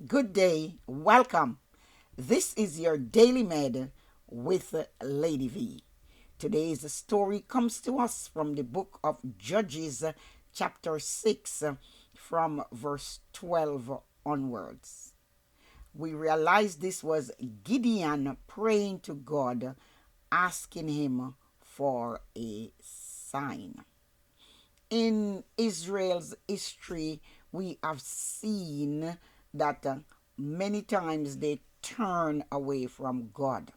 Good day, welcome. This is your Daily Med with Lady V. Today's story comes to us from the book of Judges, chapter 6, from verse 12 onwards. We realize this was Gideon praying to God, asking him for a sign. In Israel's history, we have seen that many times they turn away from God.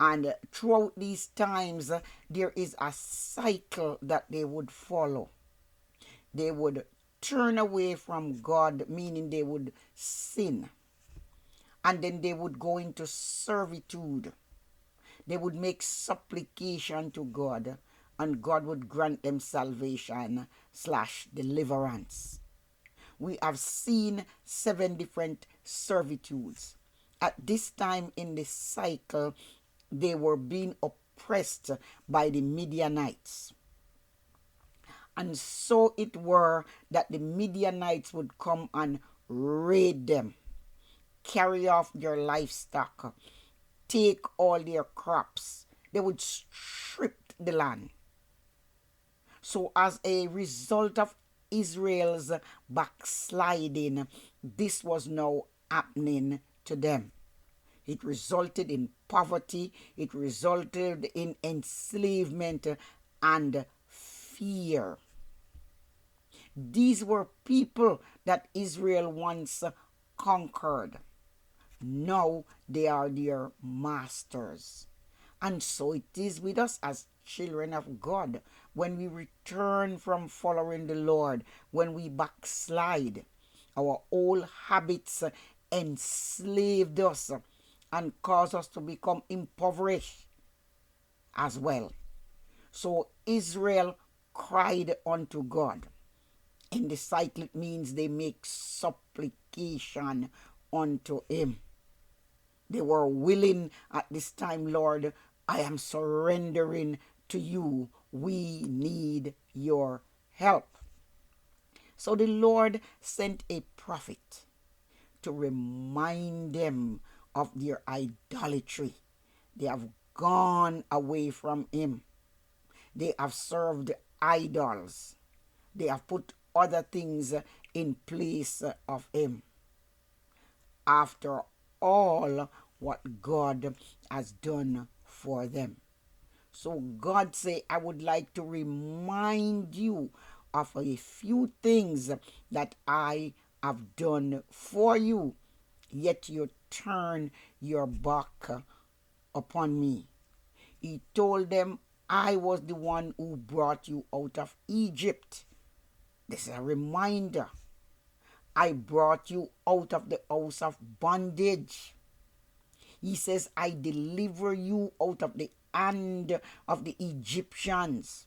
And throughout these times, there is a cycle that they would follow. They would turn away from God, meaning they would sin. And then they would go into servitude. They would make supplication to God, and God would grant them salvation / deliverance. We have seen 7 different servitudes. At this time in the cycle, they were being oppressed by the Midianites. And so it were that the Midianites would come and raid them, carry off their livestock, take all their crops. They would strip the land. So as a result of Israel's backsliding, this was now happening to them. It resulted in poverty, it resulted in enslavement and fear. These were people that Israel once conquered. Now they are their masters. And so it is with us as children of God. When we return from following the Lord, when we backslide, our old habits enslaved us and caused us to become impoverished as well. So Israel cried unto God. In the cycle, it means they make supplication unto him. They were willing at this time, Lord, I am surrendering to you. We need your help. So the Lord sent a prophet to remind them of their idolatry. They have gone away from him. They have served idols. They have put other things in place of him. After all what God has done for them. So God say, I would like to remind you of a few things that I have done for you, yet you turn your back upon me. He told them, I was the one who brought you out of Egypt. This is a reminder. I brought you out of the house of bondage. He says, I deliver you out of the hand of the Egyptians.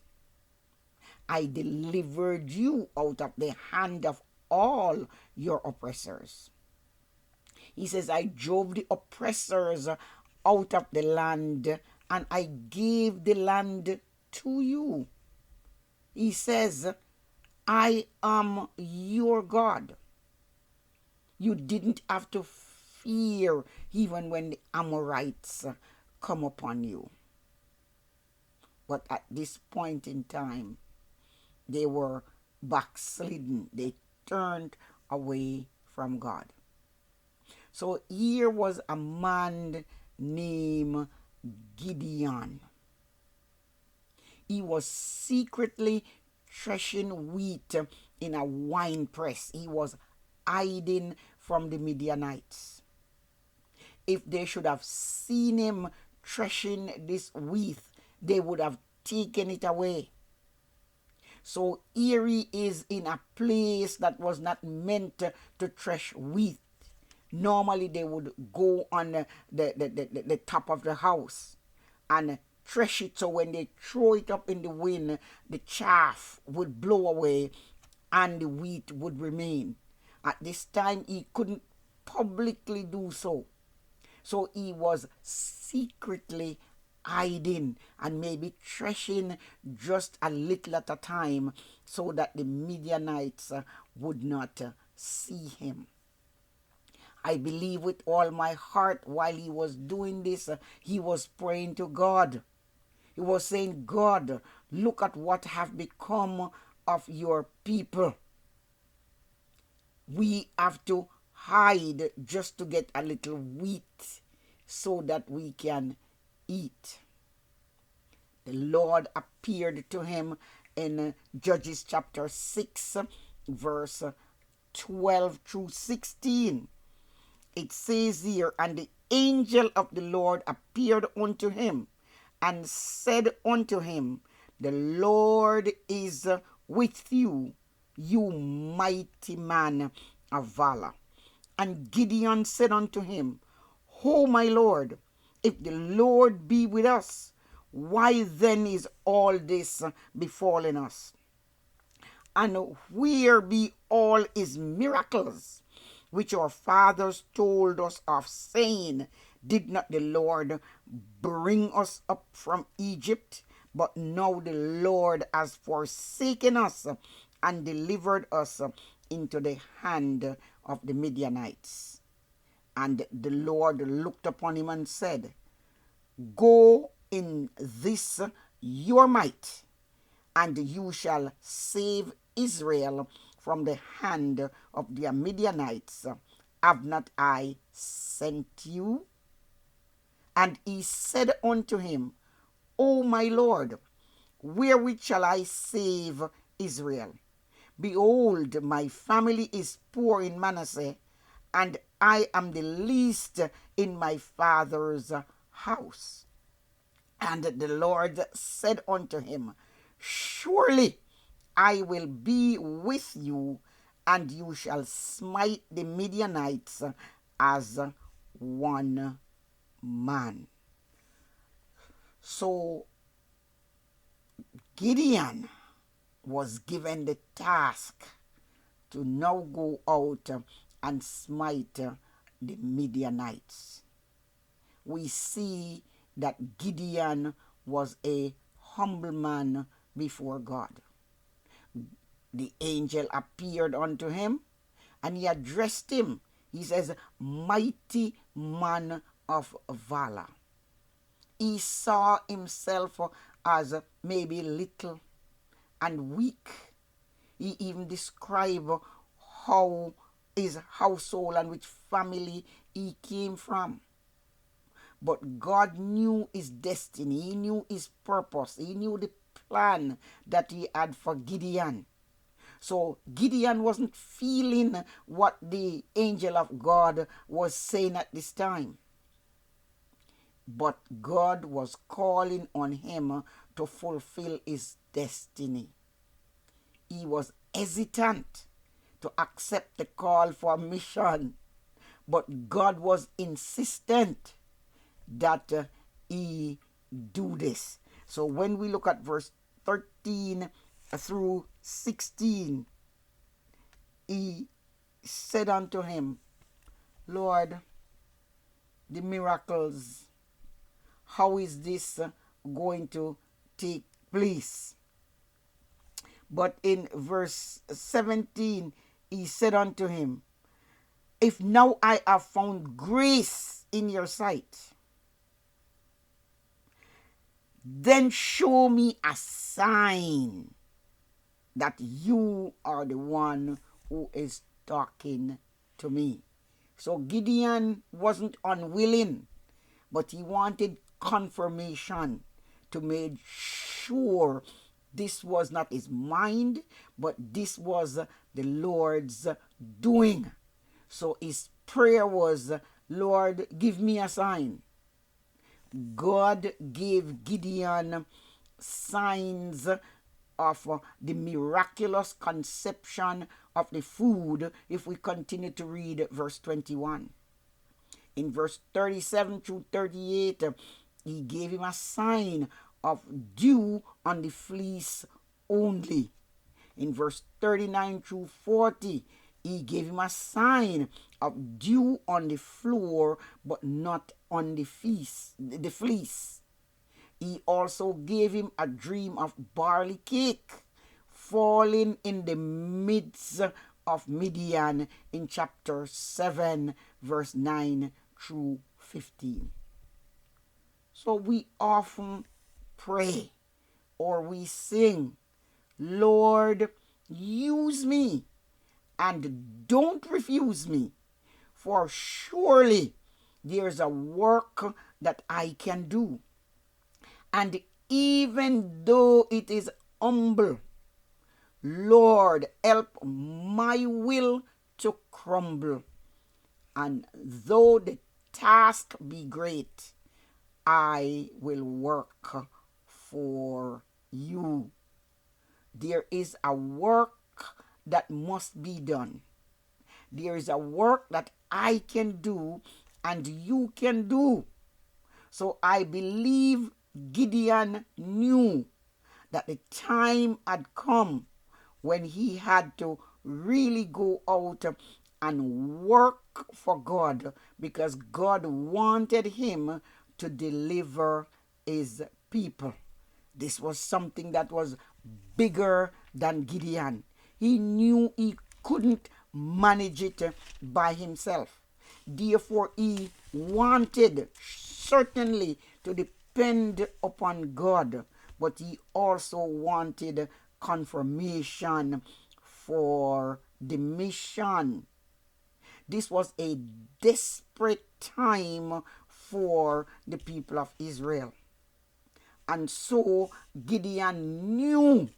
I delivered you out of the hand of all your oppressors. He says, I drove the oppressors out of the land, and I gave the land to you. He says, I am your God. You didn't have to fear even when the Amorites come upon you. But at this point in time, they were backslidden. They turned away from God. So here was a man named Gideon. He was secretly threshing wheat in a wine press. He was hiding from the Midianites. If they should have seen him threshing this wheat, they would have taken it away. So here he is in a place that was not meant to thresh wheat. Normally they would go on the top of the house and thresh it, so when they throw it up in the wind, the chaff would blow away and the wheat would remain. At this time, he couldn't publicly do so. So he was secretly hiding and maybe threshing just a little at a time so that the Midianites would not see him. I believe with all my heart while he was doing this, he was praying to God. He was saying, God, look at what have become of your people. We have to hide just to get a little wheat so that we can eat. The Lord appeared to him in Judges chapter 6, verse 12 through 16. It says here, and the angel of the Lord appeared unto him and said unto him, the Lord is with you, you mighty man of valor. And Gideon said unto him, O my Lord, if the Lord be with us, why then is all this befallen us? And where be all his miracles, which our fathers told us of, saying, did not the Lord bring us up from Egypt? But now the Lord has forsaken us and delivered us into the hand of the Midianites. And the Lord looked upon him and said, go in this your might, and you shall save Israel from the hand of the Midianites. Have not I sent you? And he said unto him, O my Lord, wherewith shall I save Israel? Behold, my family is poor in Manasseh, and I am the least in my father's house. And the Lord said unto him, surely I will be with you, and you shall smite the Midianites as one man. So Gideon was given the task to now go out and smite the Midianites. We see that Gideon was a humble man before God. The angel appeared unto him and he addressed him. He says, mighty man of valor. He saw himself as maybe little and weak. He even described how his household and which family he came from. But God knew his destiny. He knew his purpose. He knew the plan that he had for Gideon. So Gideon wasn't feeling what the angel of God was saying at this time. But God was calling on him to fulfill his destiny. He was hesitant to accept the call for mission, but God was insistent that he do this. So when we look at verse 13 through 16, he said unto him, Lord, the miracles, how is this going to take place? But in verse 17, he said unto him, if now I have found grace in your sight, then show me a sign that you are the one who is talking to me. So Gideon wasn't unwilling, but he wanted confirmation to make sure this was not his mind, but this was the Lord's doing. So his prayer was, Lord, give me a sign. God gave Gideon signs of the miraculous conception of the food if we continue to read verse 21. In verse 37 through 38, he gave him a sign of dew on the fleece only. In verse 39 through 40, he gave him a sign of dew on the floor, but not on the fleece. He also gave him a dream of barley cake falling in the midst of Midian in chapter 7, verse 9 through 15. So we often pray or we sing, Lord, use me and don't refuse me, for surely there's a work that I can do. And even though it is humble, Lord, help my will to crumble. And though the task be great, I will work for you. There is a work that must be done. There is a work that I can do and you can do. So I believe Gideon knew that the time had come when he had to really go out and work for God, because God wanted him to deliver his people. This was something that was bigger than Gideon. He knew he couldn't manage it by himself. Therefore, he wanted certainly to depend upon God, but he also wanted confirmation for the mission. This was a desperate time for the people of Israel. And so Gideon knew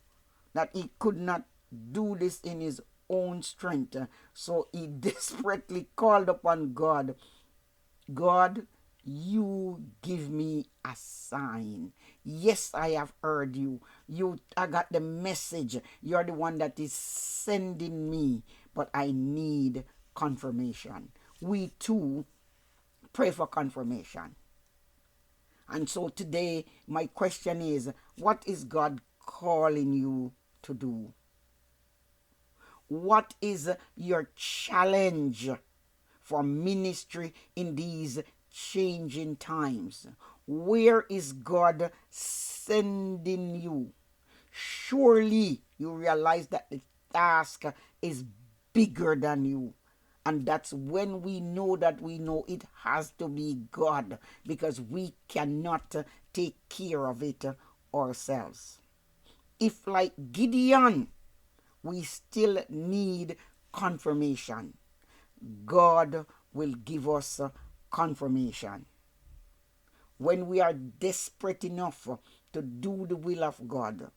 that he could not do this in his own strength. So he desperately called upon God. God, you give me a sign. Yes, I have heard you. I got the message. You're the one that is sending me, but I need confirmation. We too pray for confirmation. And so today, my question is, what is God calling you to do? What is your challenge for ministry in these changing times? Where is God sending you? Surely you realize that the task is bigger than you. And that's when we know that we know it has to be God, because we cannot take care of it ourselves. If, like Gideon, we still need confirmation, God will give us confirmation. When we are desperate enough to do the will of God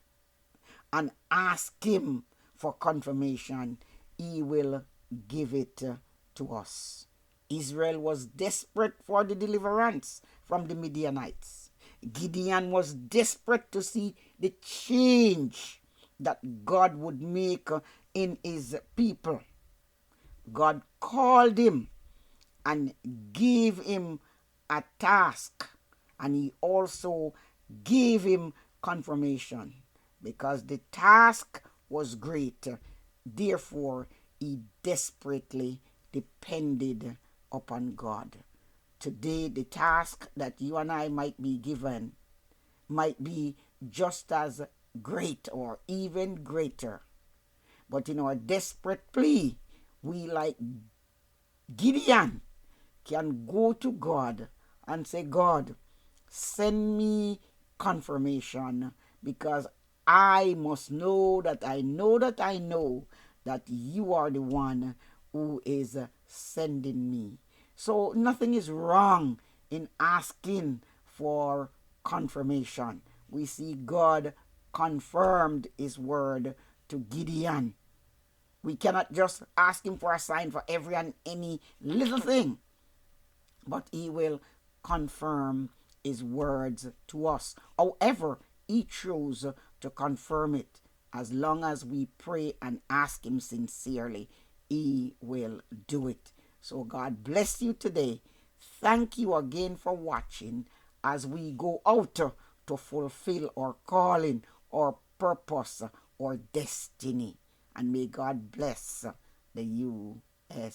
and ask Him for confirmation, He will give it to us. Israel was desperate for the deliverance from the Midianites. Gideon was desperate to see the change that God would make in his people. God called him and gave him a task, and he also gave him confirmation, because the task was great. Therefore, he desperately depended upon God. Today, the task that you and I might be given might be just as great or even greater. But in our desperate plea, we, like Gideon, can go to God and say, God, send me confirmation, because I must know that I know that I know that you are the one who is sending me. So nothing is wrong in asking for confirmation. We see God confirmed his word to Gideon. We cannot just ask him for a sign for every and any little thing, but he will confirm his words to us. However, he chose to confirm it. As long as we pray and ask him sincerely, he will do it. So God bless you today. Thank you again for watching as we go out to fulfill our calling, our purpose, our destiny. And may God bless the USA.